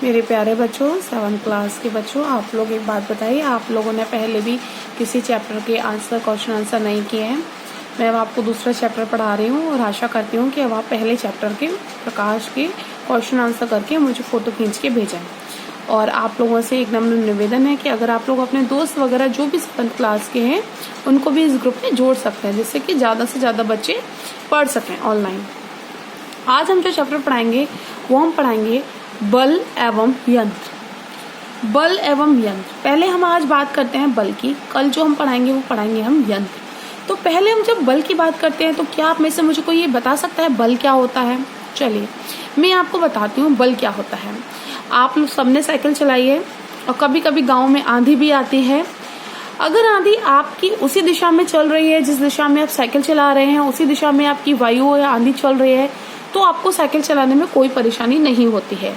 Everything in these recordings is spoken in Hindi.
मेरे प्यारे बच्चों, 7th क्लास के बच्चों, आप लोग एक बात बताइए, आप लोगों ने पहले भी किसी चैप्टर के क्वेश्चन आंसर नहीं किए हैं। मैं अब आपको दूसरा चैप्टर पढ़ा रही हूँ और आशा करती हूँ कि अब आप पहले चैप्टर के प्रकाश के क्वेश्चन आंसर करके मुझे फ़ोटो खींच के भेजें। और आप लोगों से एक नम्र निवेदन है कि अगर आप लोग अपने दोस्त वगैरह जो भी 7th क्लास के हैं उनको भी इस ग्रुप में जोड़ सकते हैं, जिससे कि ज़्यादा से ज़्यादा बच्चे पढ़ सकें ऑनलाइन। आज हम जो चैप्टर पढ़ाएंगे वो हम पढ़ाएंगे बल एवं यंत्र। बल एवं यंत्र, पहले हम आज बात करते हैं बल की, कल जो हम पढ़ाएंगे वो पढ़ाएंगे हम यंत्र। तो पहले हम जब बल की बात करते हैं तो क्या आप में से मुझे कोई ये बता सकता है बल क्या होता है? चलिए मैं आपको बताती हूँ बल क्या होता है। आप लोग सबने साइकिल चलाई है और कभी कभी गाँव में आंधी भी आती है। अगर आंधी आपकी उसी दिशा में चल रही है जिस दिशा में आप साइकिल चला रहे हैं, उसी दिशा में आपकी वायु या आंधी चल रही है, तो आपको साइकिल चलाने में कोई परेशानी नहीं होती है।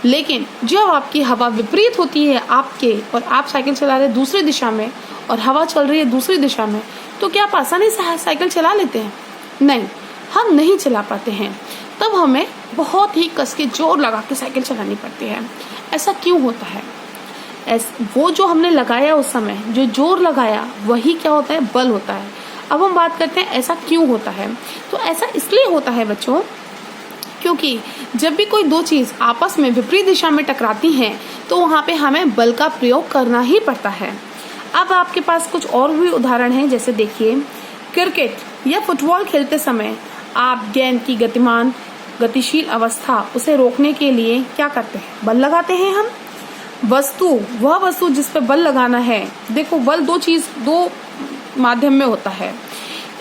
लेकिन जब आपकी हवा विपरीत होती है आपके, और आप साइकिल चला रहे दूसरी दिशा में और हवा चल रही है दूसरी दिशा में, तो क्या आप आसानी से साइकिल चला लेते हैं? नहीं, हम नहीं चला पाते हैं। तब हमें बहुत ही कस के जोर लगा के साइकिल चलानी पड़ती है। ऐसा क्यों होता है? वो जो हमने लगाया उस समय, जो जोर लगाया, वही क्या होता है? बल होता है। अब हम बात करते हैं ऐसा क्यों होता है। तो ऐसा इसलिए होता है बच्चों, क्योंकि जब भी कोई दो चीज आपस में विपरीत दिशा में टकराती हैं तो वहां पे हमें बल का प्रयोग करना ही पड़ता है। अब आपके पास कुछ और भी उदाहरण हैं, जैसे देखिए क्रिकेट या फुटबॉल खेलते समय आप गेंद की गतिशील अवस्था उसे रोकने के लिए क्या करते हैं? बल लगाते हैं हम। वह वस्तु जिस पे बल लगाना है, देखो बल दो माध्यम में होता है।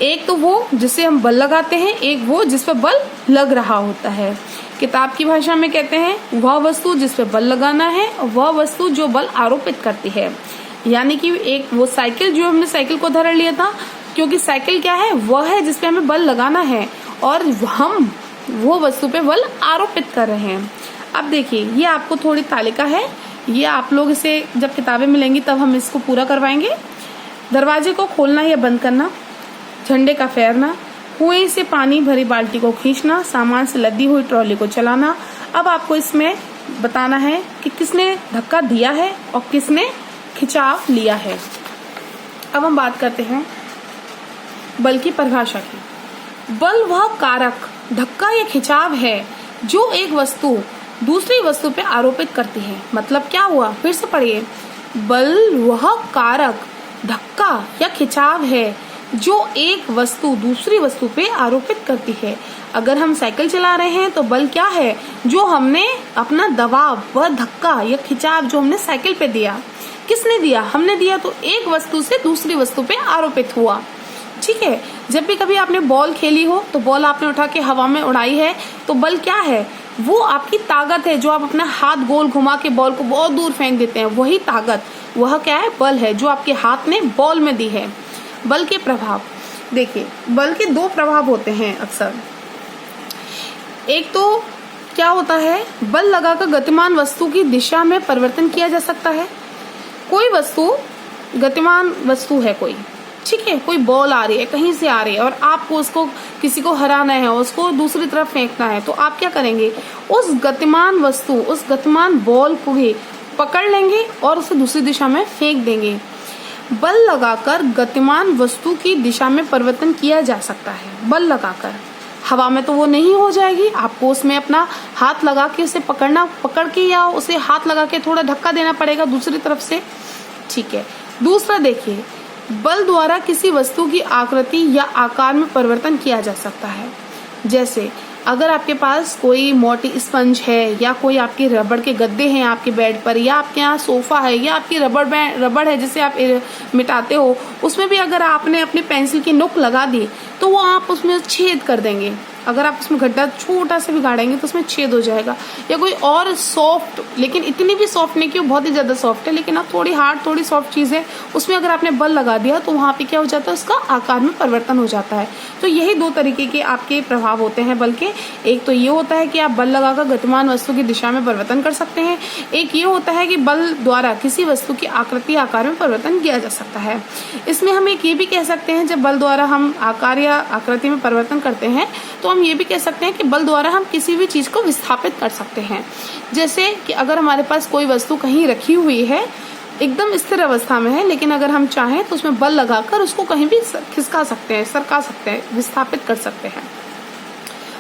एक तो वो जिसे हम बल लगाते हैं, एक वो जिस पे बल लग रहा होता है। किताब की भाषा में कहते हैं वह वस्तु जिस पे बल लगाना है, वह वस्तु जो बल आरोपित करती है। यानी कि एक वो साइकिल, जो हमने साइकिल को उदाहरण लिया था, क्योंकि साइकिल क्या है? वह है जिसपे हमें बल लगाना है और हम वो वस्तु पे बल आरोपित कर रहे हैं। अब देखिए ये आपको थोड़ी तालिका है, ये आप लोग इसे जब किताबें मिलेंगी तब हम इसको पूरा करवाएंगे। दरवाजे को खोलना या बंद करना, झंडे का फेरना, कुएं से पानी भरी बाल्टी को खींचना, सामान से लदी हुई ट्रॉली को चलाना। अब आपको इसमें बताना है कि किसने धक्का दिया है और किसने खिंचाव लिया है। अब हम बात करते हैं बल की परिभाषा की। बल वह कारक, धक्का या खिंचाव है जो एक वस्तु दूसरी वस्तु पे आरोपित करती है। मतलब क्या हुआ? फिर से पढ़िए। बल वह कारक, धक्का या खिंचाव है जो एक वस्तु दूसरी वस्तु पे आरोपित करती है। अगर हम साइकिल चला रहे हैं तो बल क्या है? जो हमने अपना दबाव, वह धक्का या खिंचाव जो हमने साइकिल पे दिया। किसने दिया? हमने दिया, तो एक वस्तु से दूसरी वस्तु पे आरोपित हुआ। ठीक है। जब भी कभी आपने बॉल खेली हो तो बॉल आपने उठा के हवा में उड़ाई है, तो बल क्या है? वो आपकी ताकत है, जो आप अपना हाथ गोल घुमा के बॉल को बहुत दूर फेंक देते हैं। वही ताकत, वह क्या है? बल है, जो आपके हाथ ने बॉल में दी है। बल के प्रभाव देखिए, बल के दो प्रभाव होते हैं अक्सर। एक तो क्या होता है? बल लगाकर गतिमान वस्तु की दिशा में परिवर्तन किया जा सकता है। कोई वस्तु गतिमान वस्तु है, कोई, ठीक है, कोई बॉल आ रही है, कहीं से आ रही है और आपको उसको किसी को हराना है, उसको दूसरी तरफ फेंकना है, तो आप क्या करेंगे? उस गतिमान वस्तु, उस गतिमान बॉल को ही पकड़ लेंगे और उसे दूसरी दिशा में फेंक देंगे। बल लगाकर गतिमान वस्तु की दिशा में परिवर्तन किया जा सकता है। बल लगाकर हवा में तो वो नहीं हो जाएगी, आपको उसमें अपना हाथ लगा के उसे पकड़ के या उसे हाथ लगा के थोड़ा धक्का देना पड़ेगा दूसरी तरफ से। ठीक है। दूसरा देखिए, बल द्वारा किसी वस्तु की आकृति या आकार में परिवर्तन किया जा सकता है। जैसे अगर आपके पास कोई मोटी स्पंज है या कोई आपके रबड़ के गद्दे हैं आपके बेड पर, या आपके यहाँ सोफा है, या आपकी रबड़ है जिसे आप मिटाते हो, उसमें भी अगर आपने अपनी पेंसिल की नोक लगा दी तो वो आप उसमें छेद कर देंगे। अगर आप उसमें गड्ढा छोटा सा भी गाड़ेंगे तो उसमें छेद हो जाएगा। या कोई और सॉफ्ट, लेकिन इतनी भी सॉफ्ट नहीं कि वो बहुत ही ज्यादा सॉफ्ट है, लेकिन अब थोड़ी हार्ड, थोड़ी सॉफ्ट चीज है, उसमें अगर आपने बल लगा दिया तो वहां पे क्या हो जाता है? उसका आकार में परिवर्तन हो जाता है। तो यही दो तरीके के आपके प्रभाव होते हैं बल के। एक तो ये होता है कि आप बल लगाकर गतिमान वस्तु की दिशा में परिवर्तन कर सकते हैं। एक ये होता है कि बल द्वारा किसी वस्तु की आकृति आकार में परिवर्तन किया जा सकता है। इसमें हम एक ये भी कह सकते हैं, जब बल द्वारा हम आकार या आकृति में परिवर्तन करते हैं तो हम हम ये भी कह सकते हैं कि बल द्वारा हम किसी भी चीज को विस्थापित कर सकते हैं। जैसे कि अगर हमारे पास कोई वस्तु कहीं रखी हुई है, एकदम स्थिर अवस्था में है, लेकिन अगर हम चाहें तो उसमें बल लगाकर उसको कहीं भी खिसका सकते हैं, सरका सकते हैं, विस्थापित कर सकते हैं।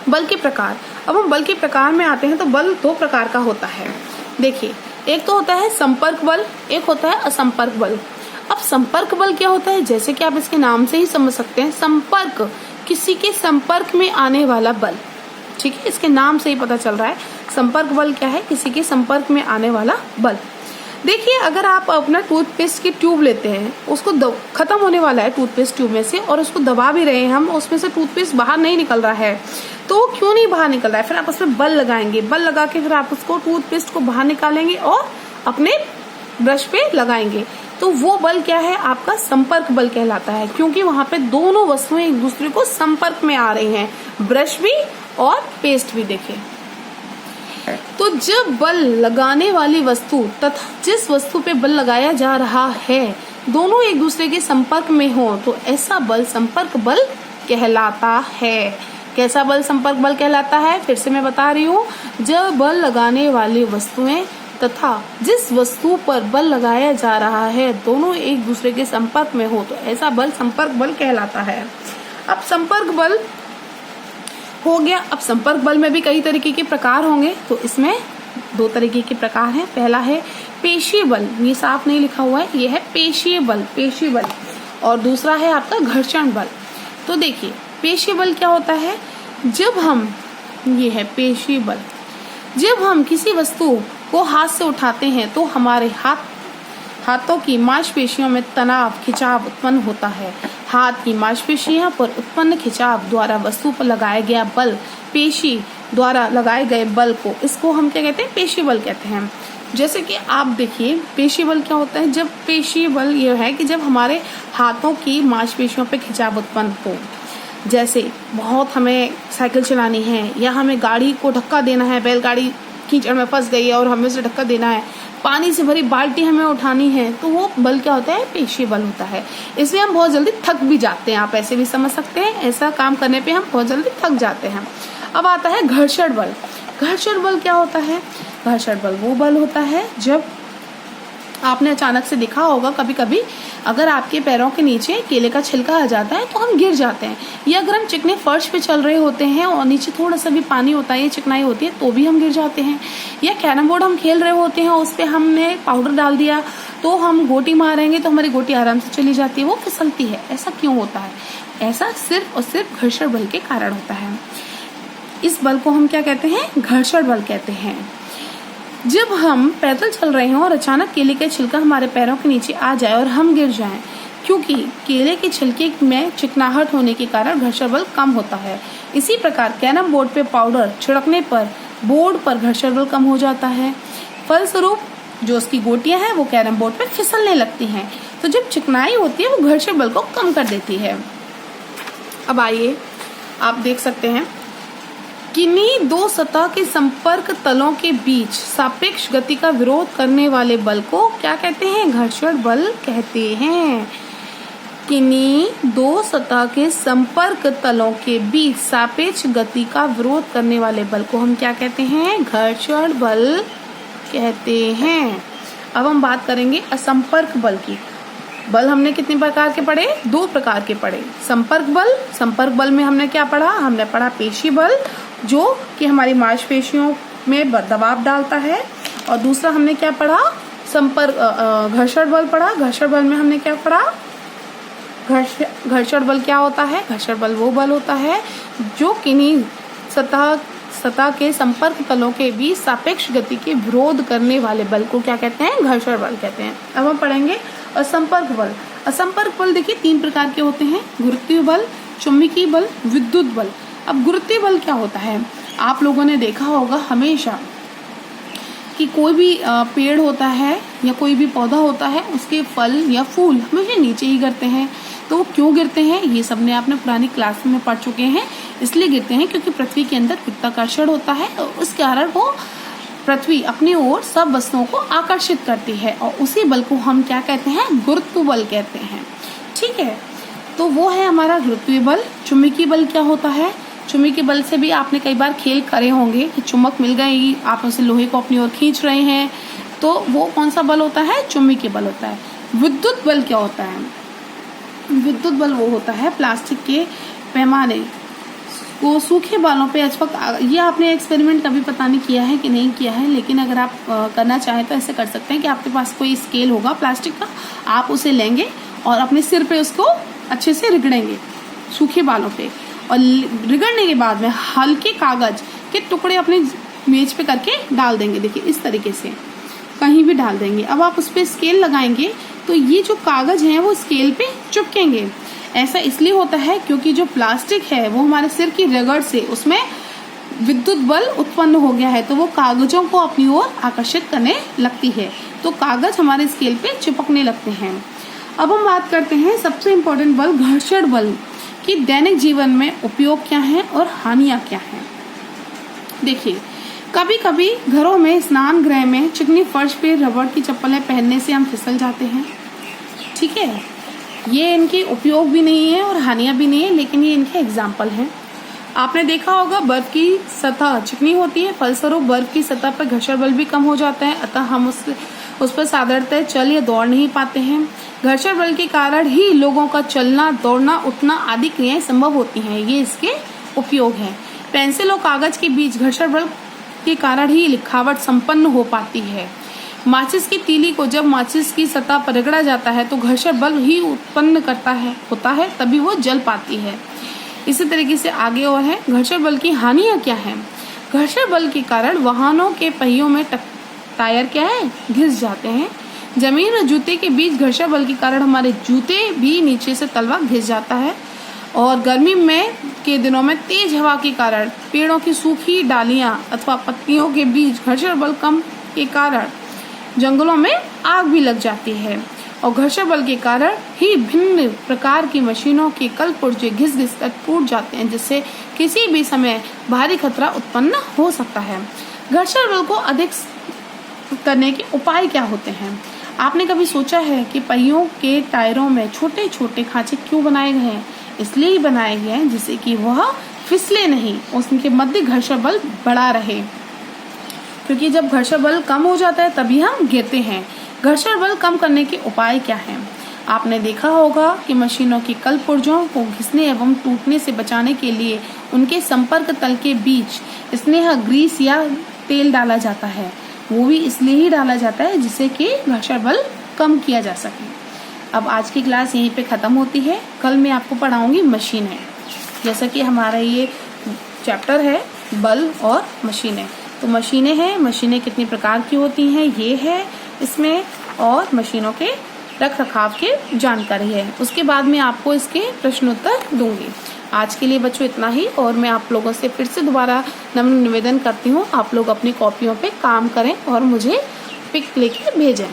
बल के प्रकार, अब हम बल के प्रकार में आते हैं तो बल दो प्रकार का होता है। देखिए, एक तो होता है संपर्क बल, एक होता है असंपर्क बल। अब संपर्क बल क्या होता है, जैसे कि आप इसके नाम से ही समझ सकते हैं, संपर्क, किसी के संपर्क में आने वाला बल। ठीक है, इसके नाम से ही पता चल रहा है संपर्क बल क्या है, किसी के संपर्क में आने वाला बल। देखिए, अगर आप अपना टूथपेस्ट की ट्यूब लेते हैं, उसको खत्म होने वाला है टूथपेस्ट ट्यूब में से, और उसको दबा भी रहे हैं हम, उसमें से टूथपेस्ट बाहर नहीं निकल रहा है, तो क्यों नहीं बाहर निकल रहा है? फिर आप उसमें बल लगाएंगे, बल लगा के फिर आप उसको टूथपेस्ट को बाहर निकालेंगे और अपने ब्रश पे लगाएंगे, तो वो बल क्या है? आपका संपर्क बल कहलाता है, क्योंकि वहां पे दोनों वस्तुएं एक दूसरे को संपर्क में आ रही हैं, ब्रश भी और पेस्ट भी। देखें, तो जब बल लगाने वाली वस्तु तथा जिस वस्तु पे बल लगाया जा रहा है दोनों एक दूसरे के संपर्क में हो, तो ऐसा बल संपर्क बल कहलाता है। कैसा बल संपर्क बल कहलाता है? फिर से मैं बता रही हूँ, जब बल लगाने वाली वस्तुएं तथा जिस वस्तु पर बल लगाया जा रहा है दोनों एक दूसरे के संपर्क में हो, तो ऐसा बल संपर्क बल कहलाता है। अब संपर्क बल हो गया। अब संपर्क बल में भी कई तरीके के प्रकार होंगे, तो इसमें दो तरीके के प्रकार हैं। पहला है पेशीय बल, ये साफ नहीं लिखा हुआ है, ये है पेशीय बल, पेशीय बल, और दूसरा है आपका घर्षण बल। तो देखिए, पेशीय बल क्या होता है? जब हम, ये है पेशीय बल, जब हम किसी वस्तु को हाथ से उठाते हैं तो हमारे हाथों की मांसपेशियों में तनाव, खिंचाव उत्पन्न होता है। हाथ की मांसपेशियों पर उत्पन्न खिंचाव द्वारा वस्तु पर लगाया गया बल, पेशी द्वारा लगाए गए बल को, इसको हम क्या कहते हैं? पेशीय बल कहते हैं। जैसे कि आप देखिए, पेशीय बल क्या होता है? जब पेशीय बल ये है कि जब हमारे हाथों की मांसपेशियों पर खिंचाव उत्पन्न हो, जैसे बहुत हमें साइकिल चलानी है, या हमें गाड़ी को धक्का देना है, बैलगाड़ी कीचड़ में फंस गई है और हमें उसे धक्का देना है, पानी से भरी बाल्टी हमें उठानी है, तो वो बल क्या होता है? पेशीय बल होता है। इसमें हम बहुत जल्दी थक भी जाते हैं, आप ऐसे भी समझ सकते हैं, ऐसा काम करने पे हम बहुत जल्दी थक जाते हैं। अब आता है घर्षण बल। घर्षण बल क्या होता है? घर्षण बल वो बल होता है जब आपने अचानक से देखा होगा कभी कभी, अगर आपके पैरों के नीचे केले का छिलका आ जाता है तो हम गिर जाते हैं, या अगर हम चिकने फर्श पे चल रहे होते हैं और नीचे थोड़ा सा भी पानी होता है, चिकनाई होती है, तो भी हम गिर जाते हैं। या कैरम बोर्ड हम खेल रहे होते हैं, उस पर हमने पाउडर डाल दिया तो हम गोटी मारेंगे तो हमारी गोटी आराम से चली जाती है, वो फिसलती है। ऐसा क्यों होता है? ऐसा सिर्फ और सिर्फ घर्षण बल के कारण होता है। इस बल को हम क्या कहते हैं? घर्षण बल कहते हैं। जब हम पैदल चल रहे हों और अचानक केले का छिलका हमारे पैरों के नीचे आ जाए और हम गिर जाएं, क्योंकि केले के छिलके में चिकनाहट होने के कारण घर्षण बल कम होता है। इसी प्रकार कैरम बोर्ड पे पाउडर छिड़कने पर बोर्ड पर घर्षण बल कम हो जाता है। फलस्वरूप जो उसकी गोटियां हैं वो कैरम बोर्ड पे फिसलने लगती हैं, तो जब चिकनाई होती है वो घर्षण बल को कम कर देती है। अब आइए, आप देख सकते हैं, किन्हीं दो सतह के संपर्क तलों के बीच सापेक्ष गति का विरोध करने वाले बल को क्या कहते हैं? घर्षण बल कहते हैं। किन्हीं दो सतह के संपर्क तलों के बीच सापेक्ष गति का विरोध करने वाले बल को हम क्या कहते हैं? घर्षण बल कहते हैं। अब हम बात करेंगे असंपर्क बल की। बल हमने कितने प्रकार के पढ़े? दो प्रकार के पढ़े। संपर्क बल, संपर्क बल में हमने क्या पढ़ा? हमने पढ़ा पेशीय बल, जो कि हमारी मांसपेशियों में दबाव डालता है, और दूसरा हमने क्या पढ़ा? घर्षण बल पढ़ा। घर्षण बल में हमने क्या पढ़ा? घर्षण बल क्या होता है? घर्षण बल वो बल होता है जो किन्हीं सतह के संपर्क तलों के बीच सापेक्ष गति के विरोध करने वाले बल को क्या कहते हैं? घर्षण बल कहते हैं। अब हम पढ़ेंगे असंपर्क बल। असंपर्क बल देखिए तीन प्रकार के होते हैं: गुरुत्वीय बल, चुंबकीय बल, विद्युत बल। अब गुरुत्वीय बल क्या होता है? आप लोगों ने देखा होगा हमेशा कि कोई भी पेड़ होता है या कोई भी पौधा होता है, उसके फल या फूल हमेशा नीचे ही गिरते हैं। तो वो क्यों गिरते हैं? ये सबने आपने पुरानी क्लास में पढ़ चुके हैं। इसलिए गिरते हैं क्योंकि पृथ्वी के अंदर गुरुत्वाकर्षण होता है, और उस कारण वो पृथ्वी अपनी ओर सब वस्तुओं को आकर्षित करती है, और उसी बल को हम क्या कहते हैं? गुरुत्व बल कहते हैं। ठीक है, तो वो है हमारा गुरुत्वीय बल। चुंबकीय बल क्या होता है? चुम्मी के बल से भी आपने कई बार खेल करे होंगे कि चुम्बक मिल गई, आप उसे लोहे को अपनी ओर खींच रहे हैं, तो वो कौन सा बल होता है? चुम्मी के बल होता है। विद्युत बल क्या होता है? विद्युत बल वो होता है प्लास्टिक के पैमाने को सूखे बालों पे ये आपने एक्सपेरिमेंट कभी पता नहीं किया है कि नहीं किया है, लेकिन अगर आप करना चाहें तो ऐसे कर सकते हैं कि आपके पास कोई स्केल होगा प्लास्टिक का, आप उसे लेंगे और अपने सिर पे उसको अच्छे से रगड़ेंगे सूखे बालों पे, और रगड़ने के बाद में हल्के कागज के टुकड़े अपने मेज पे करके डाल देंगे। देखिए इस तरीके से कहीं भी डाल देंगे। अब आप उस पर स्केल लगाएंगे तो ये जो कागज हैं वो स्केल पे चिपकेंगे। ऐसा इसलिए होता है क्योंकि जो प्लास्टिक है वो हमारे सिर की रगड़ से उसमें विद्युत बल उत्पन्न हो गया है, तो वो कागजों को अपनी ओर आकर्षित करने लगती है, तो कागज हमारे स्केल पे चिपकने लगते हैं। अब हम बात करते हैं सबसे इम्पोर्टेंट बल, घर्षण बल, कि दैनिक जीवन में उपयोग क्या है और हानियां क्या है। देखिए कभी कभी घरों में, स्नान गृह में चिकनी फर्श पे रबड़ की चप्पलें पहनने से हम फिसल जाते हैं। ठीक है, ये इनके उपयोग भी नहीं है और हानियां भी नहीं है, लेकिन ये इनके एग्जाम्पल हैं। आपने देखा होगा बर्फ की सतह चिकनी होती है, फलस्वरूप बर्फ की सतह पर घर्षण बल भी कम हो जाता है, अतः हम उस पर साधारणतः चल या दौड़ नहीं पाते हैं। घर्षण बल के कारण ही लोगों का चलना, दौड़ना, उठना आदि क्रियाएं संभव होती हैं। ये इसके उपयोग हैं। पेंसिल और कागज के बीच घर्षण बल के कारण ही लिखावट संपन्न हो पाती है। माचिस की तीली को जब माचिस की सतह पर रगड़ा जाता है तो घर्षण बल ही उत्पन्न होता है, तभी वो जल पाती है। इसी तरीके से आगे और है, घर्षण बल की हानियां क्या है। घर्षण बल के कारण वाहनों के पहियों में टायर क्या है, घिस जाते हैं। जमीन और जूते के बीच घर्षण बल के कारण हमारे जूते भी नीचे से तलवा घिस जाता है। और गर्मी में के दिनों में तेज हवा के कारण पेड़ों की सूखी डालियां अथवा पत्तियों के बीच घर्षण बल कम के कारण जंगलों में आग भी लग जाती है। और घर्षण बल के कारण ही भिन्न प्रकार की मशीनों के कल पुर्जे घिस घिस कर टूट जाते हैं, जिससे किसी भी समय भारी खतरा उत्पन्न हो सकता है। घर्षण बल को अधिक करने के उपाय क्या होते हैं? आपने कभी सोचा है कि पहियों के टायरों में छोटे छोटे खांचे क्यों बनाए गए हैं? इसलिए ही बनाए गए हैं जिससे कि वह फिसले नहीं, उसके मध्य घर्षण बल बढ़ा रहे, क्योंकि जब घर्षण बल कम हो जाता है तभी हम गिरते हैं। घर्षण बल कम करने के उपाय क्या हैं? आपने देखा होगा कि मशीनों की कल पुर्जों को घिसने एवं टूटने से बचाने के लिए उनके संपर्क तल के बीच स्नेह ग्रीस या तेल डाला जाता है। वो भी इसलिए ही डाला जाता है जिससे कि घर्षण बल कम किया जा सके। अब आज की क्लास यहीं पे ख़त्म होती है। कल मैं आपको पढ़ाऊंगी मशीनें। जैसा कि हमारा ये चैप्टर है बल और मशीनें, तो मशीनें हैं, मशीनें कितनी प्रकार की होती हैं ये है इसमें, और मशीनों के रख रखाव की जानकारी है। उसके बाद मैं आपको इसके प्रश्नोत्तर दूंगी। आज के लिए बच्चों इतना ही, और मैं आप लोगों से फिर से दोबारा नम्र निवेदन करती हूँ, आप लोग अपनी कॉपियों पे काम करें और मुझे पिक लेके भेजें।